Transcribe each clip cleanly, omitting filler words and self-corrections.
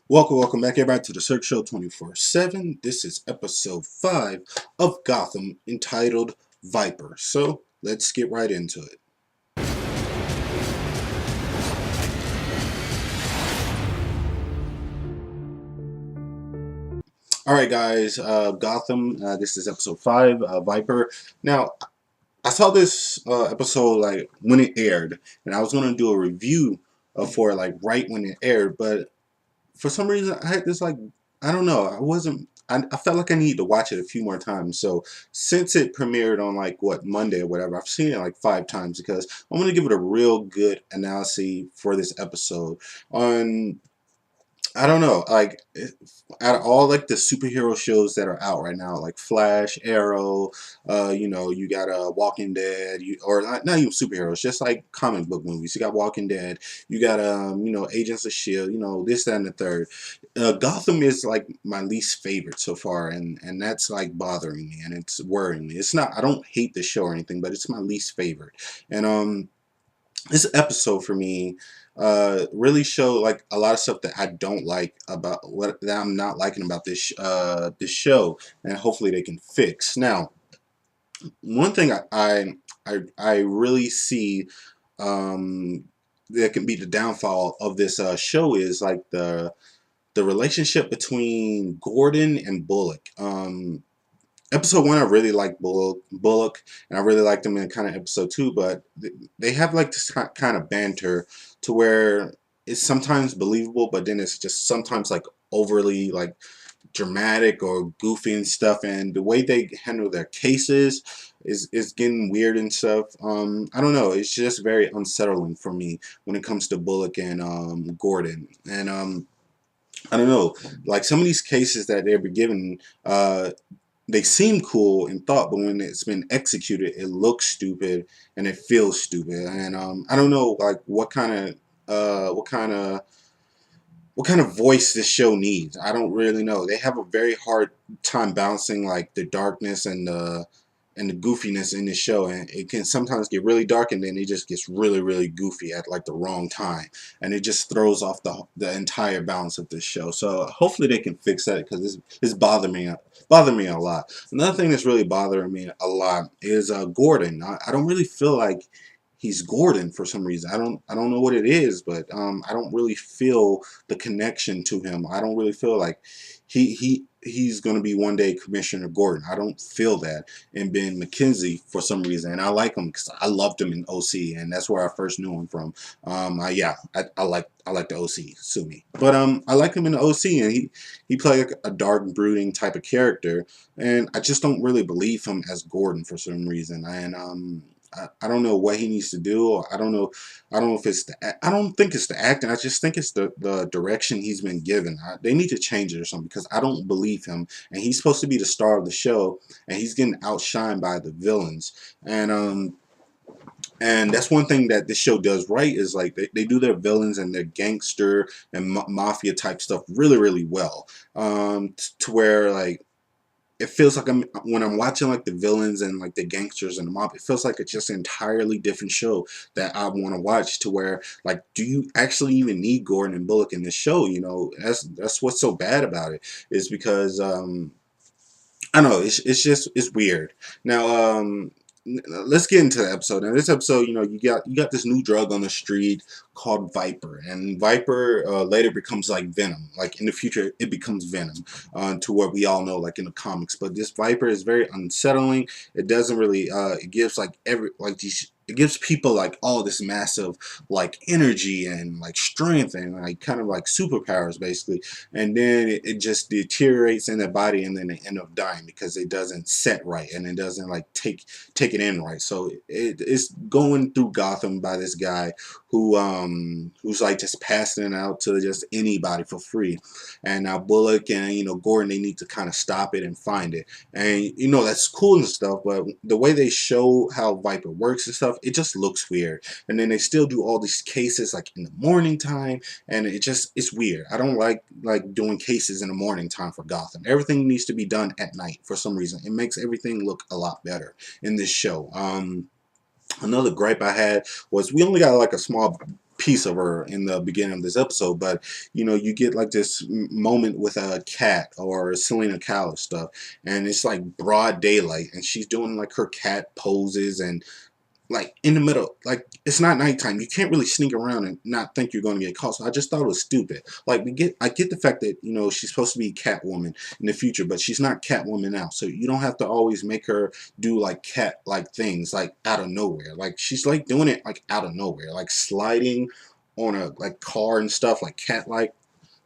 Welcome back, everybody, to the Search Show 24/7. This is episode 5 of Gotham, entitled Viper. So let's get right into it. All right, guys. Gotham. This is episode 5, Viper. Now, I saw this episode like when it aired, and I was gonna do a review for it like right when it aired, but for some reason I had this like I don't know. I felt like I needed to watch it a few more times. So since it premiered on like what Monday or whatever, I've seen it like 5 times because I'm gonna give it a real good analysis for this episode. On I don't know, like out of all like the superhero shows that are out right now, like Flash, Arrow, you got Walking Dead, or not even superheroes, just like comic book movies. You got Walking Dead, you got Agents of Shield, this, that, and the third. Gotham is like my least favorite so far, and that's like bothering me and it's worrying me. It's not I don't hate the show or anything, but it's my least favorite. And this episode for me really showed like a lot of stuff that I don't like about what that I'm not liking about this show, and hopefully they can fix. Now, one thing I really see that can be the downfall of this show is like the relationship between Gordon and Bullock. Episode 1, I really liked Bullock, and I really liked him in kind of episode 2, but they have like this kind of banter to where it's sometimes believable, but then it's just sometimes like overly like dramatic or goofy and stuff, and the way they handle their cases is getting weird and stuff. I don't know, it's just very unsettling for me when it comes to Bullock and Gordon, and I don't know, like some of these cases that they're given, they seem cool in thought, but when it's been executed, it looks stupid and it feels stupid. And I don't know, like what kind of voice this show needs. I don't really know. They have a very hard time balancing like the darkness and the goofiness in the show, and it can sometimes get really dark, and then it just gets really goofy at like the wrong time, and it just throws off the entire balance of this show. So hopefully they can fix that because this bothering me a lot. Another thing that's really bothering me a lot is Gordon. I don't really feel like he's Gordon for some reason. I don't know what it is, but I don't really feel the connection to him. I don't really feel like he's going to be one day Commissioner Gordon. I don't feel that in Ben McKenzie for some reason, and I like him because I loved him in OC, and that's where I first knew him from. I like the OC, sue me, but I like him in the OC, and he played like a dark, brooding type of character, and I just don't really believe him as Gordon for some reason, and I don't know what he needs to do. Or I don't know if it's I don't think it's the acting. I just think it's the direction he's been given. They need to change it or something because I don't believe him. And he's supposed to be the star of the show, and he's getting outshined by the villains. And that's one thing that this show does right is like they do their villains and their gangster and mafia type stuff really well. To where like it feels like when I'm watching like the villains and like the gangsters and the mob, it feels like it's just an entirely different show that I want to watch. To where like, do you actually even need Gordon and Bullock in this show? That's what's so bad about it is because I don't know, it's weird. Now let's get into the episode. Now this episode, you got this new drug on the street called Viper, and Viper later becomes like Venom. Like in the future, it becomes Venom, to what we all know, like in the comics. But this Viper is very unsettling. It doesn't really. It gives like these. It gives people like all this massive like energy and like strength and like kind of like superpowers basically, and then it just deteriorates in their body, and then they end up dying because it doesn't set right and it doesn't like take it in right. So it's going through Gotham by this guy who's like just passing it out to just anybody for free. And now Bullock and Gordon, they need to kind of stop it and find it. And that's cool and stuff, but the way they show how Viper works and stuff, it just looks weird. And then they still do all these cases like in the morning time, and it's weird. I don't like doing cases in the morning time for Gotham. Everything needs to be done at night for some reason. It makes everything look a lot better in this show. Another gripe I had was we only got like a small piece of her in the beginning of this episode, but you know, you get like this moment with a cat or Selena Kyle stuff, and it's like broad daylight, and she's doing like her cat poses, and like in the middle, like it's not nighttime. You can't really sneak around and not think you're going to get caught. So I just thought it was stupid. Like I get the fact that you know she's supposed to be Catwoman in the future, but she's not Catwoman now. So you don't have to always make her do like cat like things like out of nowhere. Like she's like doing it like out of nowhere, like sliding on a like car and stuff like cat like.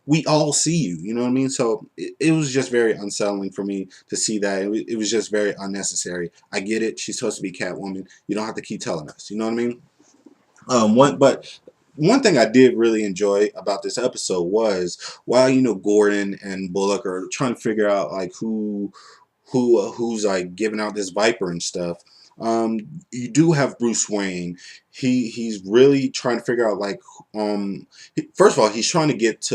We all see you, you know what I mean? So it was just very unsettling for me to see that. It was just very unnecessary. I get it. She's supposed to be Catwoman. You don't have to keep telling us. You know what I mean? But one thing I did really enjoy about this episode was while you know Gordon and Bullock are trying to figure out like who's like giving out this Viper and stuff. You do have Bruce Wayne. He's really trying to figure out like first of all he's trying to get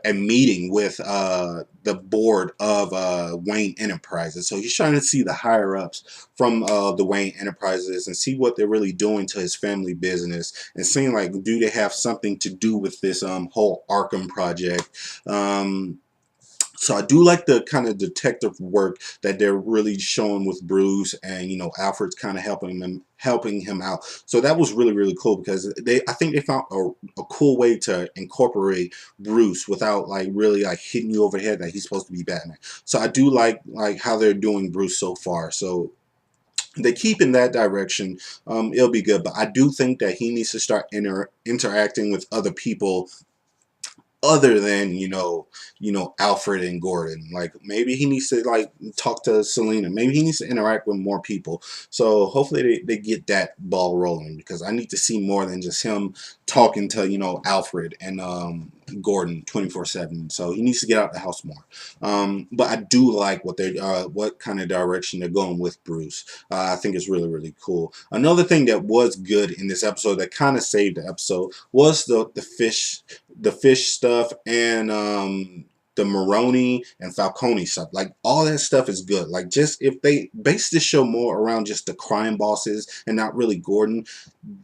a meeting with the board of Wayne Enterprises. So he's trying to see the higher ups from the Wayne Enterprises and see what they're really doing to his family business and seeing like do they have something to do with this whole Arkham project. So I do like the kind of detective work that they're really showing with Bruce, and you know Alfred's kind of helping him out. So that was really really cool because I think they found a cool way to incorporate Bruce without like really like hitting you over the head that he's supposed to be Batman. So I do like how they're doing Bruce so far. So they keep in that direction, it'll be good. But I do think that he needs to start interacting with other people other than Alfred and Gordon. Like maybe he needs to like talk to Selena. Maybe he needs to interact with more people. So hopefully they get that ball rolling because I need to see more than just him talking to Alfred and Gordon 24/7. So he needs to get out the house more. But I do like what kind of direction they're going with Bruce. I think it's really really cool. Another thing that was good in this episode that kind of saved the episode was the fish stuff and the Maroni and Falcone stuff. Like all that stuff is good. Like just if they base this show more around just the crime bosses and not really Gordon,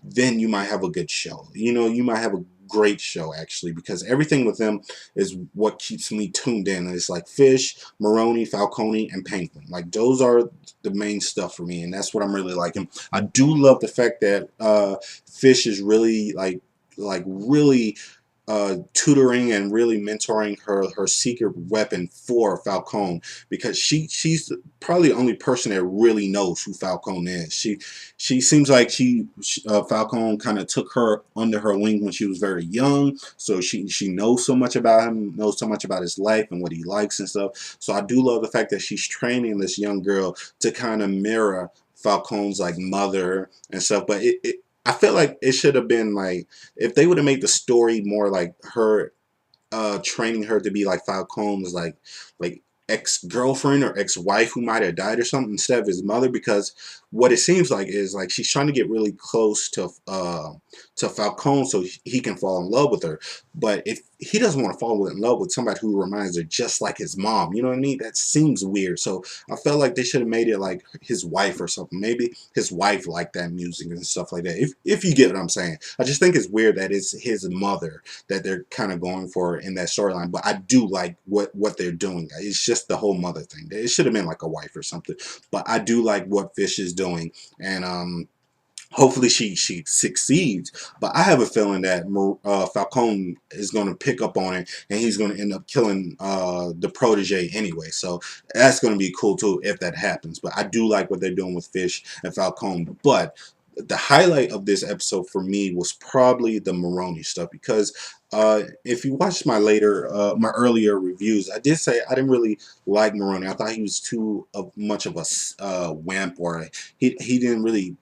then you might have a good show. You might have a great show actually because everything with them is what keeps me tuned in. And it's like Fish, Maroni, Falcone, and Penguin. Like those are the main stuff for me, and that's what I'm really liking. I do love the fact that Fish is really really tutoring and really mentoring her secret weapon for Falcone because she's probably the only person that really knows who Falcone is. She seems like Falcone kind of took her under her wing when she was very young, so she knows so much about him, knows so much about his life and what he likes and stuff. So I do love the fact that she's training this young girl to kind of mirror Falcone's like mother and stuff, but I feel like it should have been like if they would have made the story more like her training her to be like Falcone's like ex-girlfriend or ex-wife who might have died or something instead of his mother, because what it seems like is like she's trying to get really close to Falcone so he can fall in love with her. But if he doesn't want to fall in love with somebody who reminds her just like his mom, you know what I mean? That seems weird. So I felt like they should have made it like his wife or something. Maybe his wife liked that music and stuff like that. If you get what I'm saying. I just think it's weird that it's his mother that they're kind of going for in that storyline. But I do like what they're doing. It's just the whole mother thing. It should have been like a wife or something. But I do like what Fish is doing, and hopefully she succeeds. But I have a feeling that Falcone is going to pick up on it, and he's going to end up killing the protege anyway. So that's going to be cool too if that happens. But I do like what they're doing with Fish and Falcone. But the highlight of this episode for me was probably the Maroni stuff because if you watch my earlier reviews, I did say I didn't really like Maroni. I thought he was too much of a wimp, or he didn't really.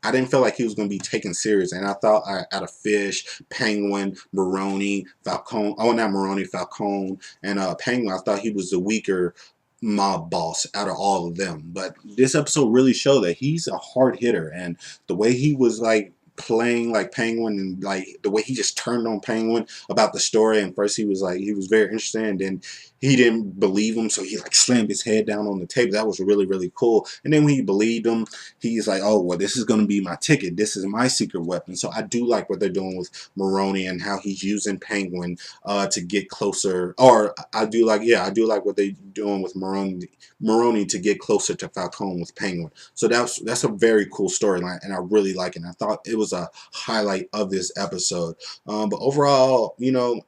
I didn't feel like he was going to be taken serious, and I thought out of Fish, Penguin, Maroni, Falcone. Oh, not Maroni, Falcone, and Penguin. I thought he was the weaker mob boss out of all of them. But this episode really showed that he's a hard hitter, and the way he was like playing like Penguin, and like the way he just turned on Penguin about the story. And first he was like, he was very interested, and then he didn't believe him, so he like slammed his head down on the table. That was really, really cool. And then when he believed him, he's like, oh well, this is gonna be my ticket. This is my secret weapon. So I do like what they're doing with Maroni and how he's using Penguin to get closer. Or I do like, yeah, I do like what they're doing with Maroni to get closer to Falcone with Penguin. So that's a very cool storyline, and I really like it. And I thought it was a highlight of this episode. But overall,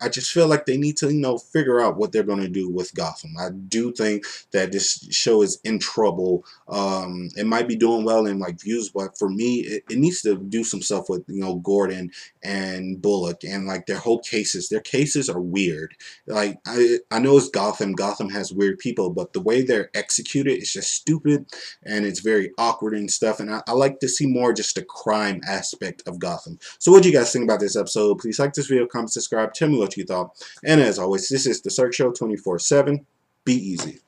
I just feel like they need to, figure out what they're going to do with Gotham. I do think that this show is in trouble. It might be doing well in like views, but for me, it needs to do some stuff with, Gordon and Bullock and like their whole cases. Their cases are weird. Like I know it's Gotham. Gotham has weird people, but the way they're executed is just stupid, and it's very awkward and stuff. And I like to see more just the crime aspect of Gotham. So what do you guys think about this episode? Please like this video, comment, subscribe, tell me what you thought. And as always, this is the Cirque Show 24/7. Be easy.